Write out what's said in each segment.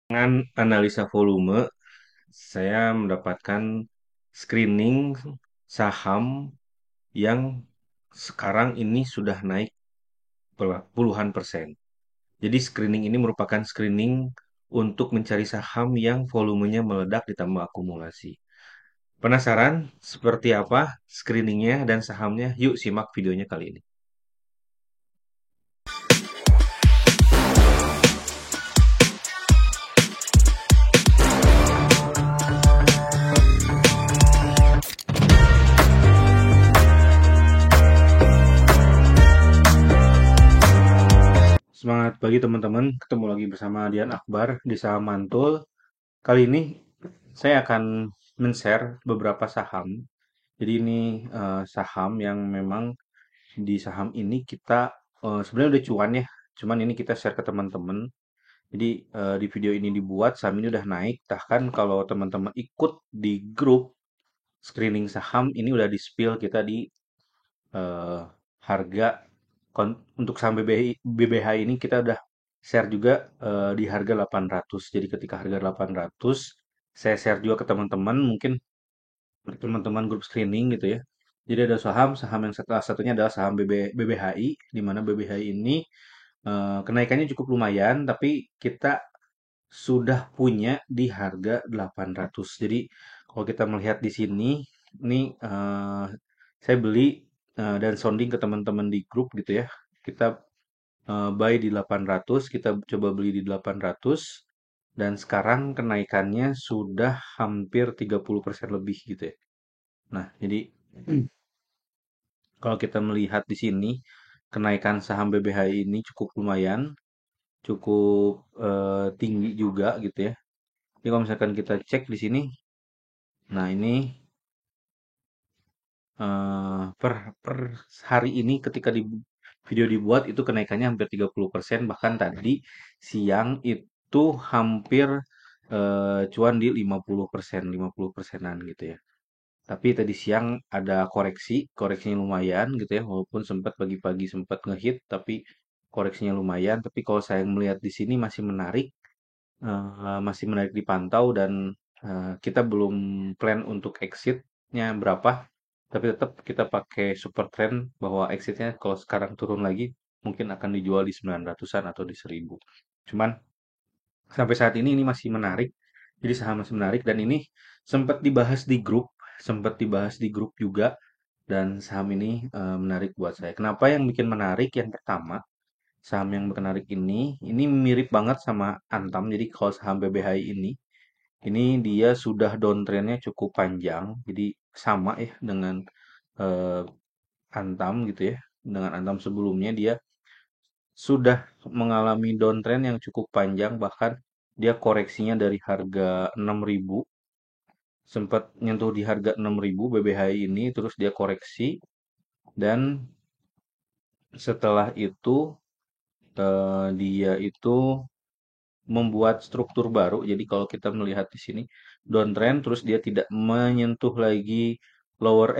Dengan analisa volume, saya mendapatkan screening saham yang sekarang ini sudah naik puluhan persen. Jadi screening ini merupakan screening untuk mencari saham yang volumenya meledak ditambah akumulasi. Penasaran seperti apa screeningnya dan sahamnya? Yuk simak videonya kali ini. Semangat pagi teman-teman, ketemu lagi bersama Dian Akbar di Saham Mantul. Kali ini saya akan men-share beberapa saham. Jadi ini saham yang memang di saham ini kita sebenarnya udah cuan ya. Cuman ini kita share ke teman-teman. Jadi di video ini dibuat saham ini udah naik. Bahkan kalau teman-teman ikut di grup screening saham ini udah di-spill kita di eh, harga untuk saham BBH ini kita udah share juga di harga 800. Jadi ketika harga 800 saya share juga ke teman-teman, mungkin teman-teman grup screening gitu ya. Jadi ada saham yang salah satunya adalah saham BBHI, di mana BBHI ini kenaikannya cukup lumayan, tapi kita sudah punya di harga 800. Jadi kalau kita melihat di sini, ini saya beli dan sounding ke teman-teman di grup gitu ya. Kita buy di 800, kita coba beli di 800, dan sekarang kenaikannya sudah hampir 30% lebih gitu ya. Nah, jadi kalau kita melihat di sini, kenaikan saham BBHI ini cukup lumayan, cukup tinggi juga gitu ya. Jadi kalau misalkan kita cek di sini, nah ini per per hari ini ketika di video dibuat itu kenaikannya hampir 30%, bahkan tadi siang itu hampir cuan di 50%, 50%-an gitu ya. Tapi tadi siang ada koreksinya lumayan gitu ya, walaupun sempat pagi-pagi sempat ngehit, tapi koreksinya lumayan. Tapi kalau saya melihat di sini masih menarik dipantau dan kita belum plan untuk exitnya berapa, tapi tetap kita pakai super trend bahwa exitnya kalau sekarang turun lagi mungkin akan dijual di 900-an atau di 1000. Cuman sampai saat ini masih menarik. Jadi saham masih menarik dan ini sempat dibahas di grup, sempat dibahas di grup juga dan saham ini menarik buat saya. Kenapa yang bikin menarik? Yang pertama, saham yang menarik ini mirip banget sama Antam. Jadi kalau saham BBHI ini dia sudah downtrendnya cukup panjang. Jadi sama ya dengan eh, Antam gitu ya. Dengan Antam sebelumnya dia sudah mengalami downtrend yang cukup panjang, bahkan dia koreksinya dari harga 6.000 sempat nyentuh di harga 6.000 BBHI ini, terus dia koreksi dan setelah itu dia itu membuat struktur baru. Jadi kalau kita melihat di sini downtrend, terus dia tidak menyentuh lagi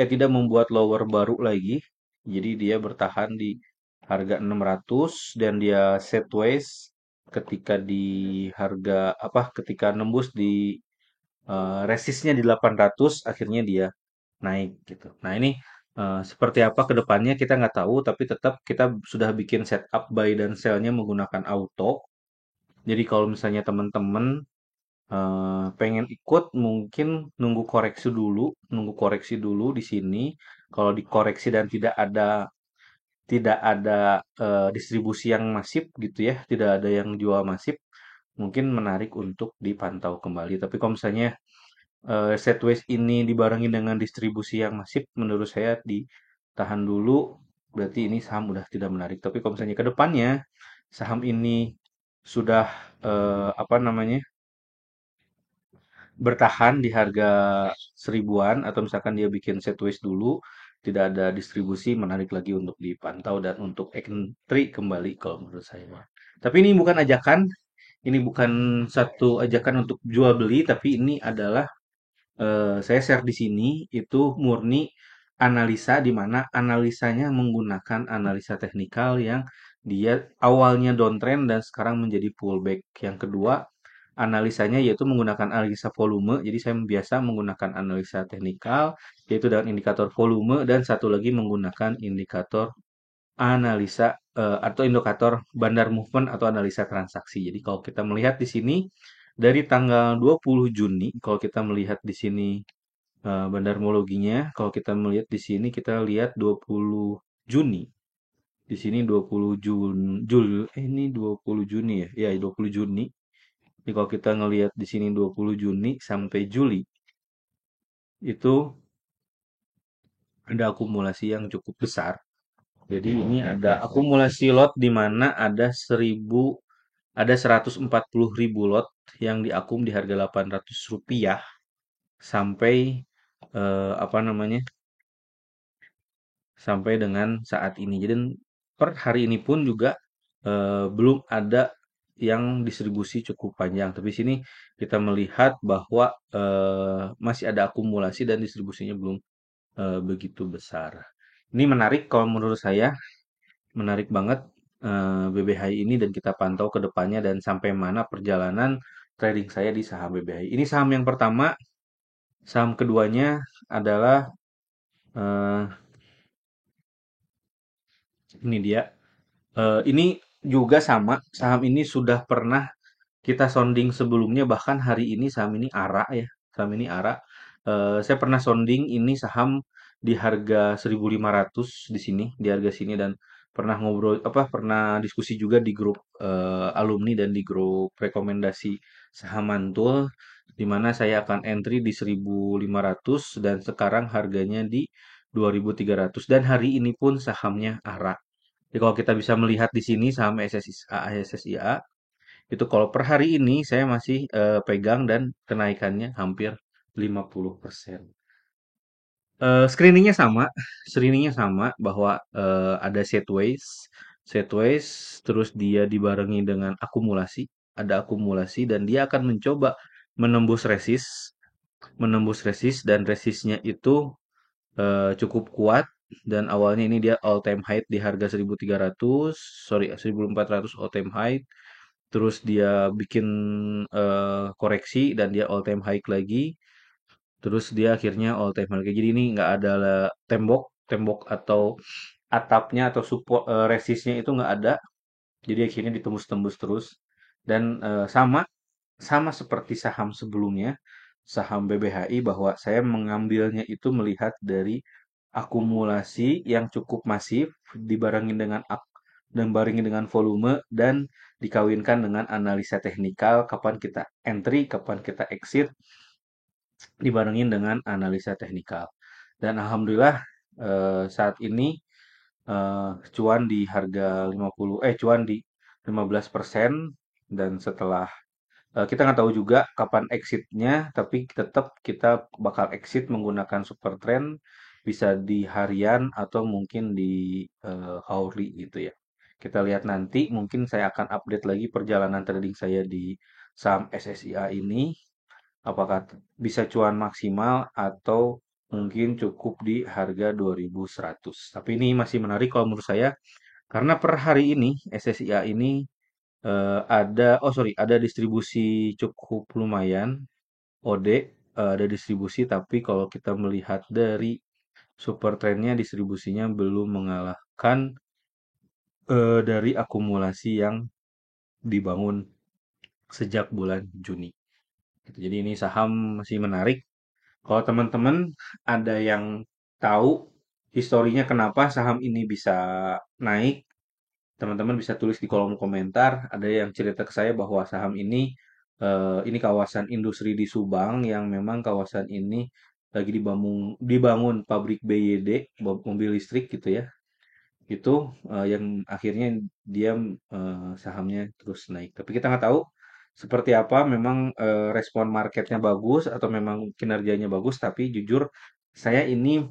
tidak membuat lower baru lagi. Jadi dia bertahan di harga 600 dan dia sideways ketika di harga ketika nembus di resistnya di 800, akhirnya dia naik gitu. Nah, ini seperti apa ke depannya kita nggak tahu, tapi tetap kita sudah bikin setup buy dan sell-nya menggunakan auto. Jadi kalau misalnya teman-teman pengen ikut, mungkin nunggu koreksi dulu di sini. Kalau dikoreksi dan tidak ada distribusi yang masif gitu ya, tidak ada yang jual masif, mungkin menarik untuk dipantau kembali. Tapi kalau misalnya sideways ini dibarengi dengan distribusi yang masif, menurut saya ditahan dulu, berarti ini saham udah tidak menarik. Tapi kalau misalnya ke depannya saham ini sudah apa namanya bertahan di harga seribuan atau misalkan dia bikin sideways dulu, tidak ada distribusi, menarik lagi untuk dipantau dan untuk entry kembali kalau menurut saya. Tapi ini bukan satu ajakan untuk jual beli, tapi ini adalah saya share di sini itu murni analisa di mana analisanya menggunakan analisa teknikal yang dia awalnya downtrend dan sekarang menjadi pullback. Yang kedua, analisanya yaitu menggunakan analisa volume. Jadi saya biasa menggunakan analisa teknikal yaitu dengan indikator volume dan satu lagi menggunakan indikator analisa atau indikator bandar movement atau analisa transaksi. Jadi kalau kita melihat di sini dari tanggal 20 Juni, kalau kita melihat di sini bandarmologinya, kalau kita melihat di sini kita lihat 20 Juni. Di sini 20 ini 20 Juni ya. Ya, 20 Juni. Jadi kalau kita ngelihat di sini 20 Juni sampai Juli, itu ada akumulasi yang cukup besar. Jadi ini ada akumulasi lot di mana ada 140.000 lot yang diakum di harga Rp800 sampai apa namanya? Sampai dengan saat ini. Jadi per hari ini pun juga belum ada yang distribusi cukup panjang. Tapi sini kita melihat bahwa masih ada akumulasi dan distribusinya belum begitu besar. Ini menarik kalau menurut saya, menarik banget BBHI ini dan kita pantau ke depannya dan sampai mana perjalanan trading saya di saham BBHI. Ini saham yang pertama, saham keduanya adalah eh, ini dia. Ini juga sama, saham ini sudah pernah kita sounding sebelumnya, bahkan hari ini saham ini ARA ya, saham ini ARA. Saya pernah sounding ini saham di harga 1.500 di sini, di harga sini dan pernah ngobrol pernah diskusi juga di grup alumni dan di grup rekomendasi saham mantul di mana saya akan entry di 1.500 dan sekarang harganya di 2.300 dan hari ini pun sahamnya ARA. Jadi kalau kita bisa melihat di sini saham SSIA itu kalau per hari ini saya masih pegang dan kenaikannya hampir 50%. Screeningnya sama bahwa ada sideways, terus dia dibarengi dengan akumulasi, ada akumulasi dan dia akan mencoba menembus menembus resist dan resistnya itu cukup kuat dan awalnya ini dia all time high di harga 1.300, sorry 1.400 all time high. Terus dia bikin koreksi dan dia all time high lagi. Terus dia akhirnya all time high lagi. Jadi ini nggak ada tembok, tembok atau atapnya atau support resistnya itu nggak ada. Jadi akhirnya ditembus-tembus terus. Dan sama sama seperti saham sebelumnya, saham BBHI bahwa saya mengambilnya itu melihat dari akumulasi yang cukup masif dan barengin dengan volume dan dikawinkan dengan analisa teknikal kapan kita entry, kapan kita exit dibarengin dengan analisa teknikal. Dan alhamdulillah saat ini cuan di harga 50 cuan di 15% dan setelah kita nggak tahu juga kapan exitnya, tapi tetap kita bakal exit menggunakan super trend, bisa di harian atau mungkin di hourly gitu ya. Kita lihat nanti, mungkin saya akan update lagi perjalanan trading saya di saham SSIA ini, apakah bisa cuan maksimal atau mungkin cukup di harga 2.100. Tapi ini masih menarik kalau menurut saya, karena per hari ini SSIA ini ada distribusi cukup lumayan, OD, ada distribusi, tapi kalau kita melihat dari super trendnya distribusinya belum mengalahkan dari akumulasi yang dibangun sejak bulan Juni. Gitu. Jadi ini saham masih menarik. Kalau teman-teman ada yang tahu historinya kenapa saham ini bisa naik, teman-teman bisa tulis di kolom komentar. Ada yang cerita ke saya bahwa saham ini kawasan industri di Subang yang memang kawasan ini lagi dibangun pabrik BYD, mobil listrik gitu ya. Itu yang akhirnya dia sahamnya terus naik. Tapi kita nggak tahu seperti apa. Memang respon marketnya bagus atau memang kinerjanya bagus. Tapi jujur saya ini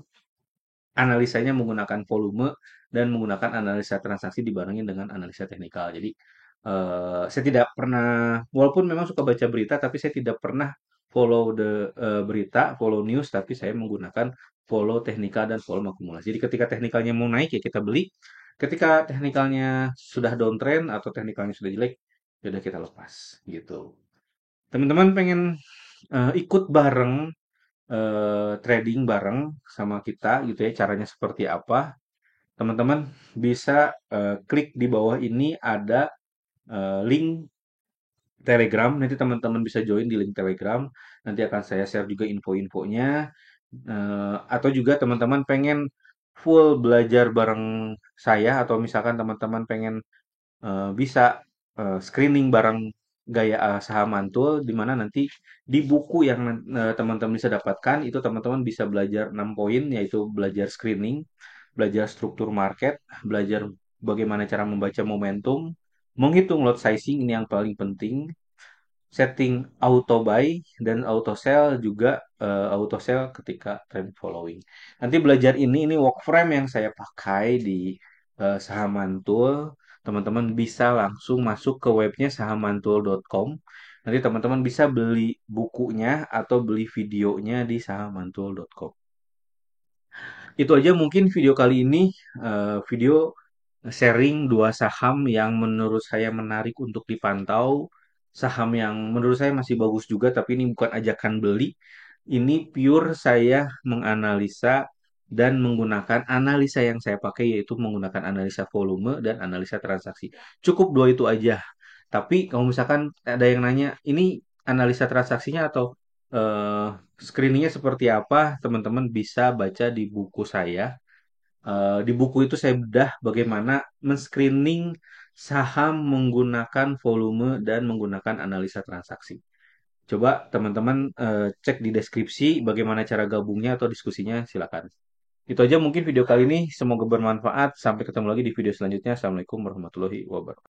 analisanya menggunakan volume dan menggunakan analisa transaksi dibarengin dengan analisa teknikal. Jadi saya tidak pernah, walaupun memang suka baca berita, tapi saya tidak pernah follow news, tapi saya menggunakan follow teknikal dan follow akumulasi. Jadi ketika teknikalnya mau naik ya kita beli, ketika teknikalnya sudah downtrend atau teknikalnya sudah jelek, ya udah kita lepas gitu. Teman-teman pengen ikut bareng trading bareng sama kita gitu ya, caranya seperti apa? Teman-teman bisa klik di bawah ini ada link Telegram. Nanti teman-teman bisa join di link Telegram. Nanti akan saya share juga info-infonya. Atau juga teman-teman pengen full belajar bareng saya, atau misalkan teman-teman pengen bisa screening bareng gaya saham mantul, di mana nanti di buku yang teman-teman bisa dapatkan itu teman-teman bisa belajar 6 poin, yaitu belajar screening, belajar struktur market, belajar bagaimana cara membaca momentum, menghitung lot sizing ini yang paling penting, setting auto buy dan auto sell, juga auto sell ketika trend following. Nanti belajar ini work frame yang saya pakai di saham mantul. Teman-teman bisa langsung masuk ke webnya sahamantul.com. Nanti teman-teman bisa beli bukunya atau beli videonya di sahamantul.com. Itu aja mungkin video kali ini, video sharing dua saham yang menurut saya menarik untuk dipantau. Saham yang menurut saya masih bagus juga, tapi ini bukan ajakan beli. Ini pure saya menganalisa dan menggunakan analisa yang saya pakai, yaitu menggunakan analisa volume dan analisa transaksi. Cukup dua itu aja. Tapi kalau misalkan ada yang nanya, ini analisa transaksinya atau eh, screeningnya seperti apa, teman-teman bisa baca di buku saya. Di buku itu saya bedah bagaimana men-screening saham menggunakan volume dan menggunakan analisa transaksi. Coba teman-teman cek di deskripsi bagaimana cara gabungnya atau diskusinya, silakan. Itu aja mungkin video kali ini, semoga bermanfaat. Sampai ketemu lagi di video selanjutnya. Assalamualaikum warahmatullahi wabarakatuh.